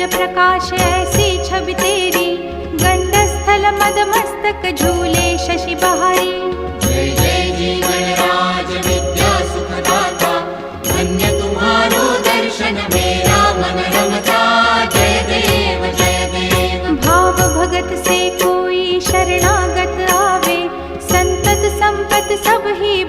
प्रकाश ऐसी छवि तेरी, गंडस्थल मद मस्तक झूले शशि बहारी। जय जय जीवन राज विद्या सुखदाता, धन्य तुम्हारो दर्शन मेरा मन रमता। जय देव जय देव। भाव भगत से कोई शरणागत आवे, संतत संपत सब ही